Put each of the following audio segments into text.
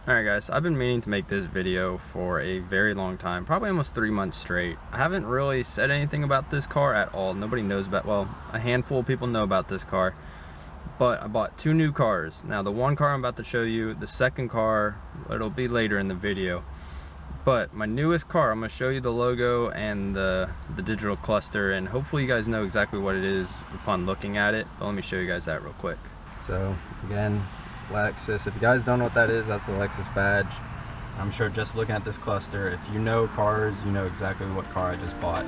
Alright guys, I've been meaning to make this video for a very long time, probably almost 3 months straight. I haven't really said anything about this car at all. Nobody knows about, well, a handful of people know about this car. But I bought 2 new cars. Now the one car I'm about to show you, the second car, it'll be later in the video. But my newest car, I'm going to show you the logo and the digital cluster, and hopefully you guys know exactly what it is upon looking at it. But let me show you guys that real quick. So again, Lexus. If you guys don't know what that is, that's the Lexus badge. I'm sure just looking at this cluster, if you know cars, you know exactly what car I just bought.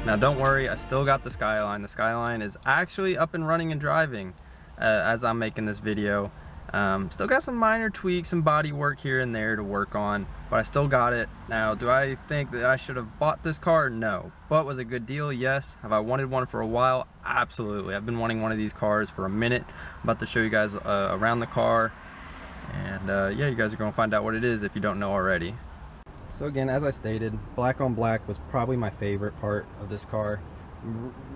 Now don't worry, I still got the Skyline. The Skyline is actually up and running and driving as I'm making this video. Still got some minor tweaks and body work here and there to work on, but I still got it. Now, do I think that I should have bought this car? No. But was it a good deal? Yes. Have I wanted one for a while? Absolutely. I've been wanting one of these cars for a minute. I'm about to show you guys around the car, and yeah, you guys are going to find out what it is if you don't know already. So again, as I stated, black on black was probably my favorite part of this car.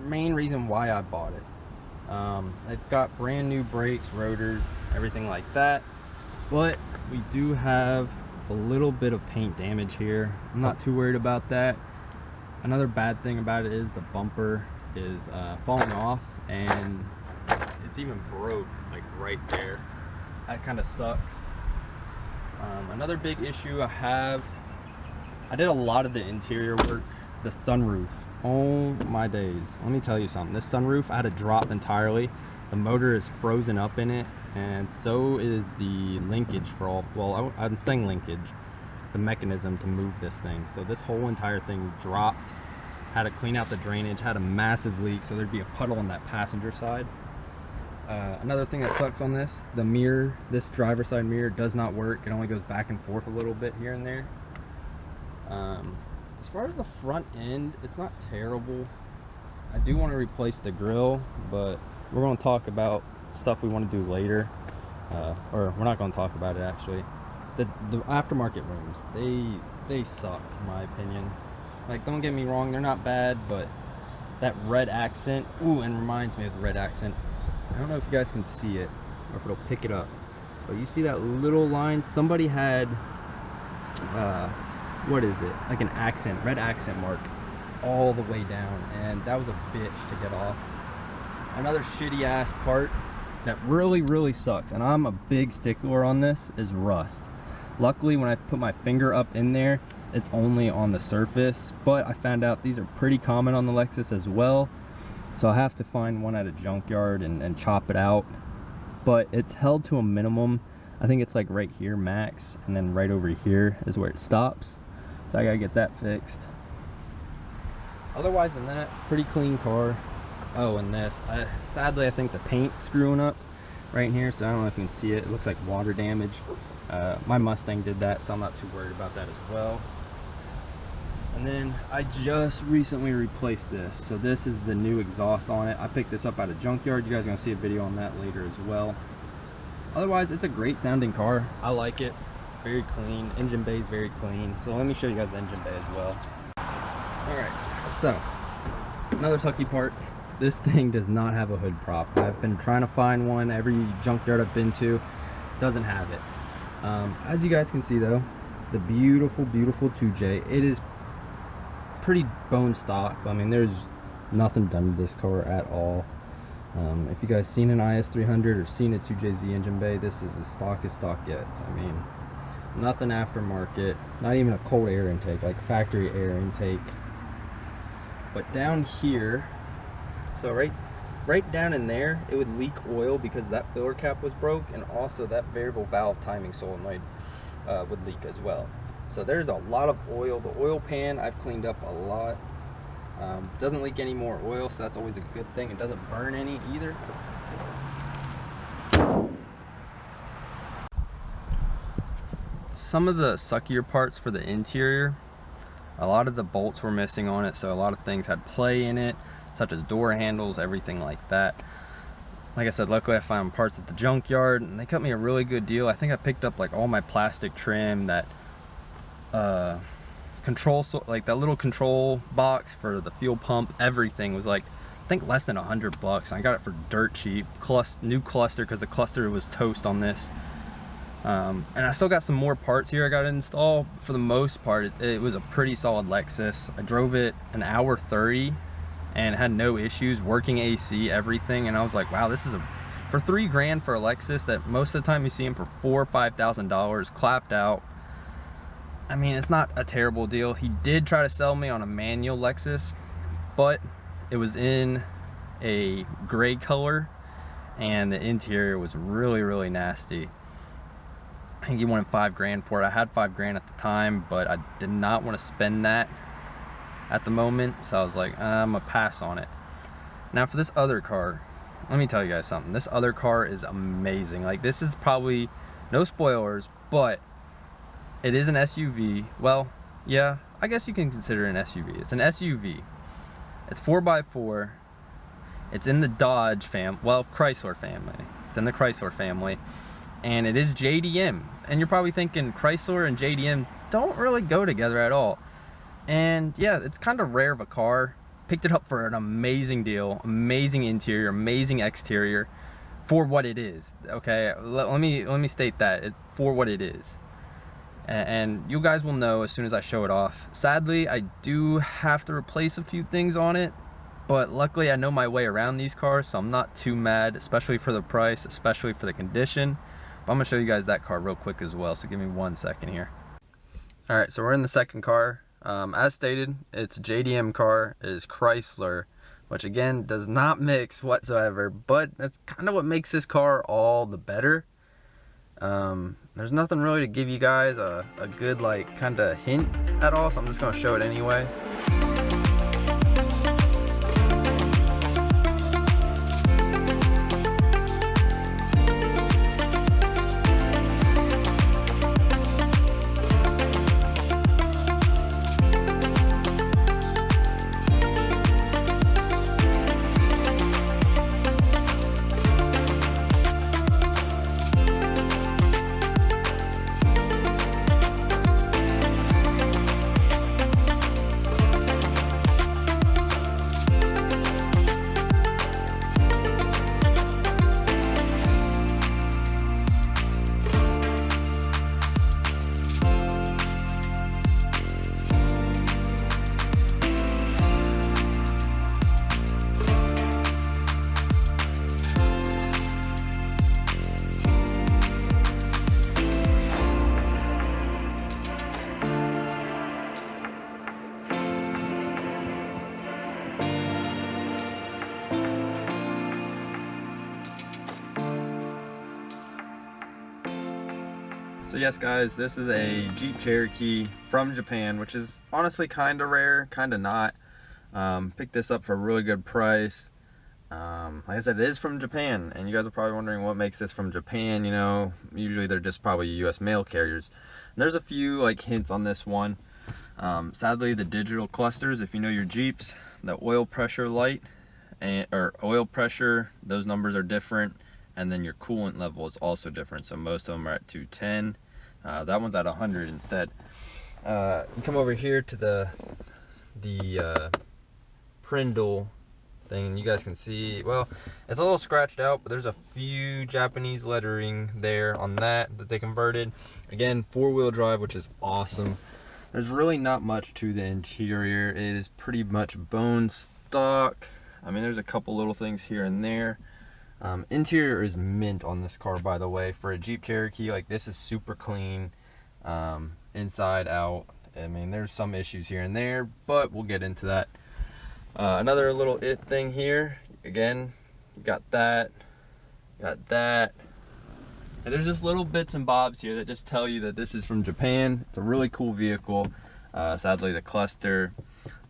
Main reason why I bought it. It's got brand new brakes, rotors, everything like that. But we do have a little bit of paint damage here. I'm not too worried about that. Another bad thing about it is the bumper is falling off, and it's even broke like right there. That kind of sucks. Another big issue I did a lot of the interior work. The sunroof, oh my days, let me tell you something. This sunroof, I had to drop entirely. The motor is frozen up in it, and so is the linkage for all, well, I'm saying linkage, the mechanism to move this thing. So this whole entire thing dropped. Had to clean out the drainage, had a massive leak, so there'd be a puddle on that passenger side. Another thing that sucks on this, the mirror, this driver's side mirror does not work. It only goes back and forth a little bit here and there. As far as the front end, it's not terrible. I do want to replace the grille, but we're going to talk about stuff we want to do later. Or we're not going to talk about it actually. The aftermarket rims, they suck in my opinion. Like, don't get me wrong, they're not bad, but that red accent, ooh, and reminds me of the red accent. I don't know if you guys can see it or if it'll pick it up, but you see that little line? Somebody had what is it, like an accent, red accent mark all the way down, and that was a bitch to get off. Another shitty ass part that really sucks, and I'm a big stickler on this, is rust. Luckily, when I put my finger up in there, it's only on the surface, but I found out these are pretty common on the Lexus as well, so I have to find one at a junkyard and chop it out. But it's held to a minimum. I think it's like right here max, and then right over here is where it stops. So I gotta get that fixed. Otherwise than that, pretty clean car. Oh, and this, sadly I think the paint's screwing up right here, so I don't know if you can see it. It looks like water damage. My Mustang did that, so I'm not too worried about that as well. And then I just recently replaced this. So this is the new exhaust on it. I picked this up at a junkyard. You guys are gonna see a video on that later as well. Otherwise, it's a great sounding car. I like it. Very clean. Engine bay is very clean. So let me show you guys the engine bay as well. Alright, so another sucky part. This thing does not have a hood prop. I've been trying to find one. Every junkyard I've been to doesn't have it. As you guys can see though, the beautiful 2J, it is pretty bone stock. I mean, there's nothing done to this car at all. If you guys seen an IS300 or seen a 2JZ engine bay, this is as stock gets. I mean, nothing aftermarket, not even a cold air intake, like factory air intake. But down here, so right down in there, it would leak oil because that filler cap was broke, and also that variable valve timing solenoid would leak as well. So there's a lot of oil. The oil pan I've cleaned up a lot. Doesn't leak any more oil, so that's always a good thing. It doesn't burn any either. Some of the suckier parts for the interior, a lot of the bolts were missing on it, so a lot of things had play in it, such as door handles, everything like that. Like I said, luckily I found parts at the junkyard, and they cut me a really good deal. I think I picked up like all my plastic trim, that like that little control box for the fuel pump, everything was like, I think less than $100. I got it for dirt cheap. New cluster, because the cluster was toast on this. And I still got some more parts here I got to install. For the most part, it was a pretty solid Lexus. I drove it an hour 30 and had no issues, working AC, everything. And I was like, wow, this is for $3 grand for a Lexus that most of the time you see them for $4,000 or $5,000, clapped out. I mean, it's not a terrible deal. He did try to sell me on a manual Lexus, but it was in a gray color and the interior was really, really nasty. I think he wanted $5 grand for it. I had $5 grand at the time, but I did not want to spend that at the moment, so I was like, I'm gonna pass on it. Now for this other car, let me tell you guys something. This other car is amazing. Like, this is probably, no spoilers, but it is an SUV. Well, yeah, I guess you can consider it an SUV. It's an SUV. It's 4x4. It's in the Dodge Chrysler family. It's in the Chrysler family. And it is JDM. And you're probably thinking Chrysler and JDM don't really go together at all. And yeah, it's kind of rare of a car. Picked it up for an amazing deal. Amazing interior, amazing exterior for what it is. Okay, let me state that. For what it is. And you guys will know as soon as I show it off. Sadly, I do have to replace a few things on it, but luckily I know my way around these cars, so I'm not too mad, especially for the price, especially for the condition. But I'm gonna show you guys that car real quick as well, so give me 1 second here. All right, so we're in the second car. As stated, it's a JDM car. It is Chrysler, which again does not mix whatsoever, but that's kind of what makes this car all the better. There's nothing really to give you guys a good like kind of hint at all, so I'm just gonna show it anyway. So yes guys, this is a Jeep Cherokee from Japan, which is honestly kind of rare, kind of not. Picked this up for a really good price. Like I said, it is from Japan, and you guys are probably wondering what makes this from Japan. You know, usually they're just probably US mail carriers. And there's a few like hints on this one. Sadly, the digital clusters, if you know your Jeeps, the oil pressure light or oil pressure, those numbers are different, and then your coolant level is also different. So most of them are at 210. That one's at 100 instead. You come over here to the Prindle thing, and you guys can see, well, it's a little scratched out, but there's a few Japanese lettering there on that they converted. Again, 4-wheel drive, which is awesome. There's really not much to the interior. It is pretty much bone stock. I mean, there's a couple little things here and there. Interior is mint on this car, by the way. For a Jeep Cherokee, like, this is super clean, inside out. I mean, there's some issues here and there, but we'll get into that. Another little thing here, again, you got that, And there's just little bits and bobs here that just tell you that this is from Japan. It's a really cool vehicle. Sadly, the cluster,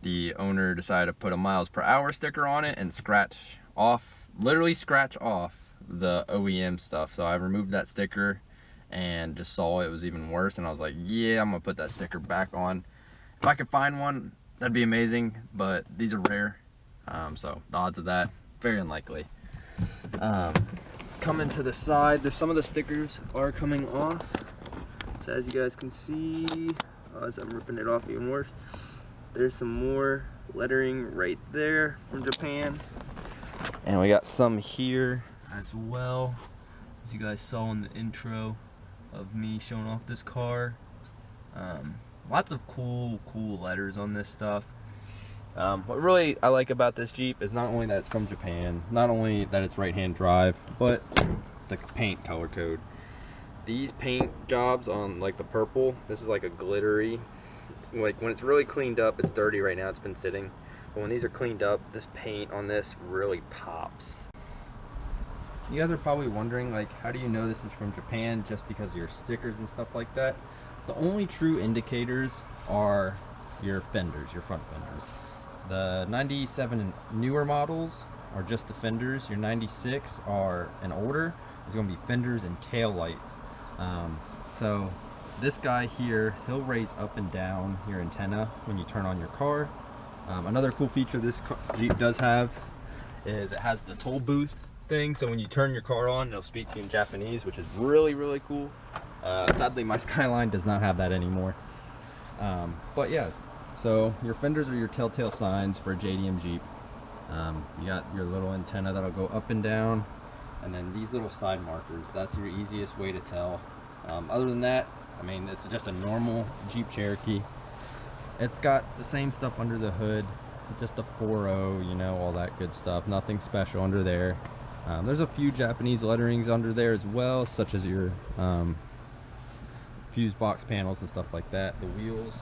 the owner decided to put a miles per hour sticker on it and literally scratch off the OEM stuff. So I removed that sticker and just saw it was even worse, and I was like, yeah, I'm gonna put that sticker back on. If I could find one, that'd be amazing, but these are rare, so the odds of that, very unlikely. Coming to the side, some of the stickers are coming off. So as you guys can see, as I'm ripping it off even worse, there's some more lettering right there from Japan. And we got some here as well, as you guys saw in the intro of me showing off this car. Lots of cool letters on this stuff. What really I like about this Jeep is not only that it's from Japan, not only that it's right-hand drive, but the paint color code. These paint jobs on like the purple, this is like a glittery, like when it's really cleaned up, it's dirty right now, it's been sitting, but when these are cleaned up, this paint on this really pops. You guys are probably wondering, like, how do you know this is from Japan just because of your stickers and stuff like that? The only true indicators are your fenders, your front fenders. The 97 and newer models are just the fenders. Your 96 are and older is going to be fenders and tail lights. So this guy here, he'll raise up and down your antenna when you turn on your car. Another cool feature this Jeep does have is it has the toll booth thing. So when you turn your car on, it'll speak to you in Japanese, which is really cool. Sadly, my Skyline does not have that anymore. But yeah. So your fenders are your telltale signs for a JDM Jeep. You got your little antenna that'll go up and down, and then these little side markers, that's your easiest way to tell. Other than that, I mean, it's just a normal Jeep Cherokee. It's got the same stuff under the hood, just a 4.0, you know, all that good stuff. Nothing special under there. There's a few Japanese letterings under there as well, such as your fuse box panels and stuff like that. The wheels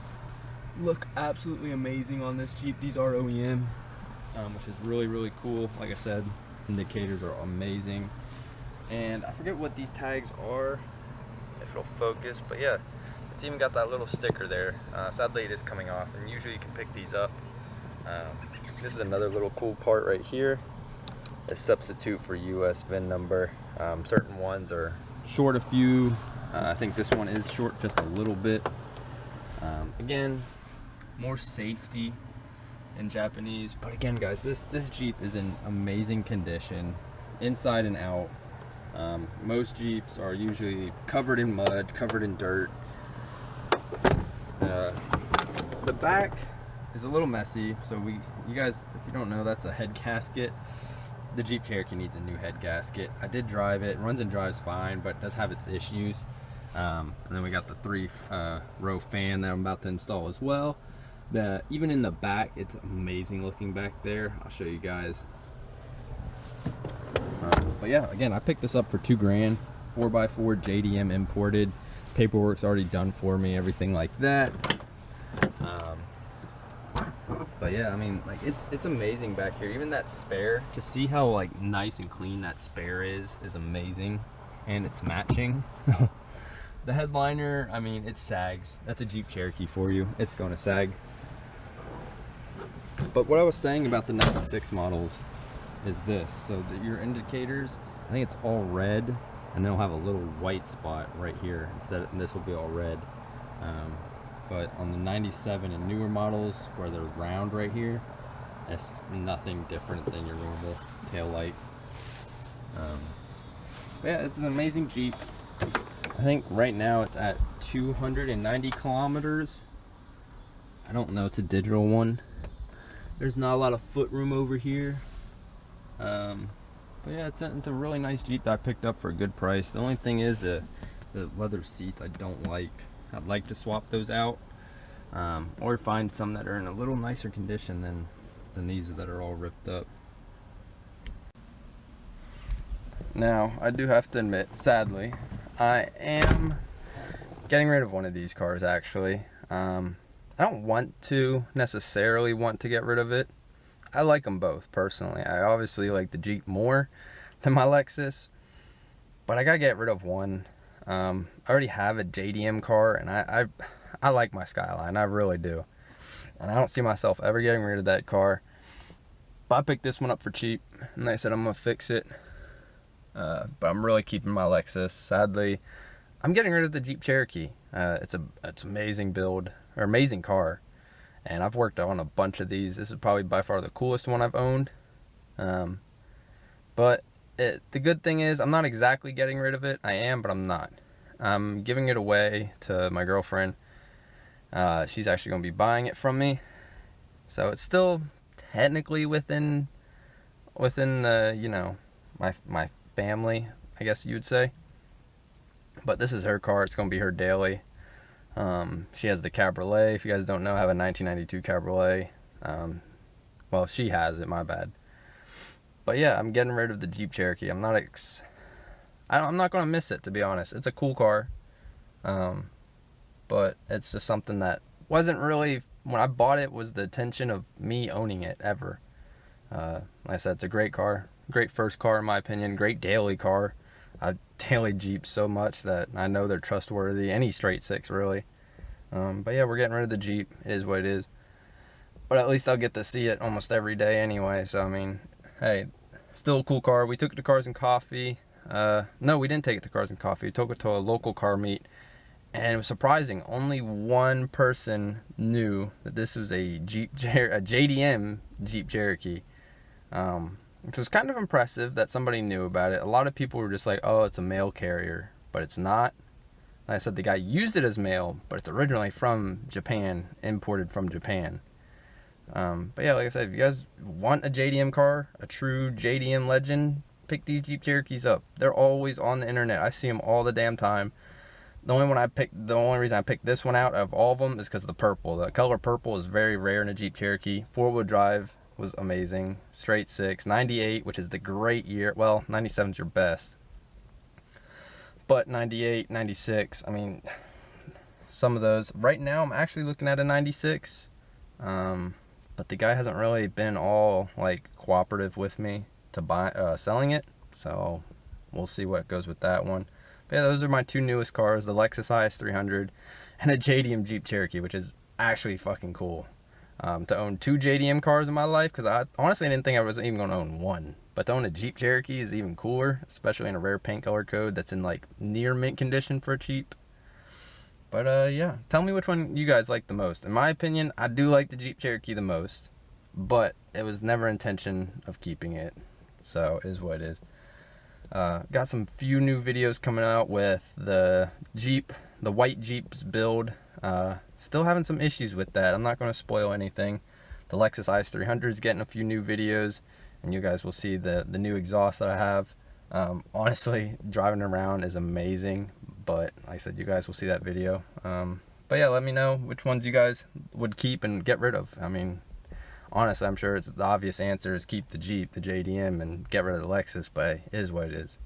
look absolutely amazing on this Jeep. These are OEM, which is really cool. Like I said, indicators are amazing. And I forget what these tags are, if it'll focus, but yeah, it's even got that little sticker there. Sadly, it is coming off, and usually you can pick these up. This is another little cool part right here. A substitute for US VIN number. Certain ones are short a few. I think this one is short just a little bit. Again, more safety in Japanese, but again, guys, this Jeep is in amazing condition inside and out. Most Jeeps are usually covered in mud, covered in dirt. The back is a little messy, so you guys, if you don't know, that's a head gasket. The Jeep Cherokee needs a new head gasket. I did drive it, runs and drives fine, but does have its issues. And then we got the 3-row fan that I'm about to install as well. Even in the back, it's amazing looking back there. I'll show you guys. But yeah, again, I picked this up for $2 grand, 4x4 JDM imported. Paperwork's already done for me, everything like that. But yeah, I mean, like it's amazing back here. Even that spare, to see how like nice and clean that spare is amazing, and it's matching. The headliner, I mean, it sags. That's a Jeep Cherokee for you. It's going to sag. But what I was saying about the 96 models is this. So your indicators, I think it's all red, and they'll have a little white spot right here. And this will be all red. But on the 97 and newer models, where they're round right here, it's nothing different than your normal tail light. Yeah, it's an amazing Jeep. I think right now it's at 290 kilometers. I don't know, it's a digital one. There's not a lot of foot room over here. But yeah, it's a really nice Jeep that I picked up for a good price. The only thing is the leather seats I don't like. I'd like to swap those out, or find some that are in a little nicer condition than these that are all ripped up. Now, I do have to admit, sadly, I am getting rid of one of these cars, actually. I don't necessarily want to get rid of it. I like them both, personally. I obviously like the Jeep more than my Lexus, but I gotta get rid of one. I already have a JDM car, and I like my Skyline, I really do. And I don't see myself ever getting rid of that car. But I picked this one up for cheap, and they said I'm gonna fix it. But I'm really keeping my Lexus. Sadly, I'm getting rid of the Jeep Cherokee. It's amazing build, or amazing car. And I've worked on a bunch of these. This is probably by far the coolest one I've owned. But the good thing is I'm not exactly getting rid of it. I am, but I'm not. I'm giving it away to my girlfriend. She's actually going to be buying it from me. So it's still technically within the, you know, my family, I guess you would say. But this is her car. It's going to be her daily. She has the Cabriolet. If you guys don't know, I have a 1992 Cabriolet. Well, she has it, my bad. But yeah, I'm getting rid of the Jeep Cherokee. I'm not going to miss it, to be honest. It's a cool car. But it's just something that wasn't really, when I bought it, was the intention of me owning it ever. Like I said, it's a great car. Great first car, in my opinion. Great daily car. I daily Jeeps so much that I know they're trustworthy. Any straight six, really. But yeah, we're getting rid of the Jeep. It is what it is. But at least I'll get to see it almost every day anyway. So, I mean, hey, still a cool car. We took it to Cars and Coffee. No, we didn't take it to Cars and Coffee. We took it to a local car meet. And it was surprising. Only one person knew that this was a JDM Jeep Cherokee. Which was kind of impressive that somebody knew about it. A lot of people were just like, oh, it's a mail carrier. But it's not. Like I said, the guy used it as mail, but it's originally from Japan, imported from Japan. But yeah, like I said, if you guys want a JDM car, a true JDM legend, pick these Jeep Cherokees up. They're always on the internet. I see them all the damn time. The only reason I picked this one out of all of them is because of the purple. The color purple is very rare in a Jeep Cherokee. 4-wheel drive was amazing. Straight six. 98, which is the great year. Well, 97 is your best. But 98, 96, I mean, some of those. Right now, I'm actually looking at a 96. But the guy hasn't really been all, like, cooperative with me to selling it. So, we'll see what goes with that one. But yeah, those are my two newest cars, the Lexus IS300 and a JDM Jeep Cherokee, which is actually fucking cool. To own two JDM cars in my life, because I honestly didn't think I was even going to own one. But to own a Jeep Cherokee is even cooler, especially in a rare paint color code that's in like near mint condition for a Jeep. But yeah, tell me which one you guys like the most. In my opinion, I do like the Jeep Cherokee the most, but it was never intention of keeping it. So it is what it is. Got some few new videos coming out with the Jeep, the white Jeep's build. Still having some issues with that. I'm not going to spoil anything. The Lexus IS300 is getting a few new videos, and you guys will see the new exhaust that I have. Honestly, driving around is amazing, but like I said, you guys will see that video. But yeah, let me know which ones you guys would keep and get rid of. I mean, honestly, I'm sure it's the obvious answer is keep the Jeep, the JDM, and get rid of the Lexus, but it is what it is.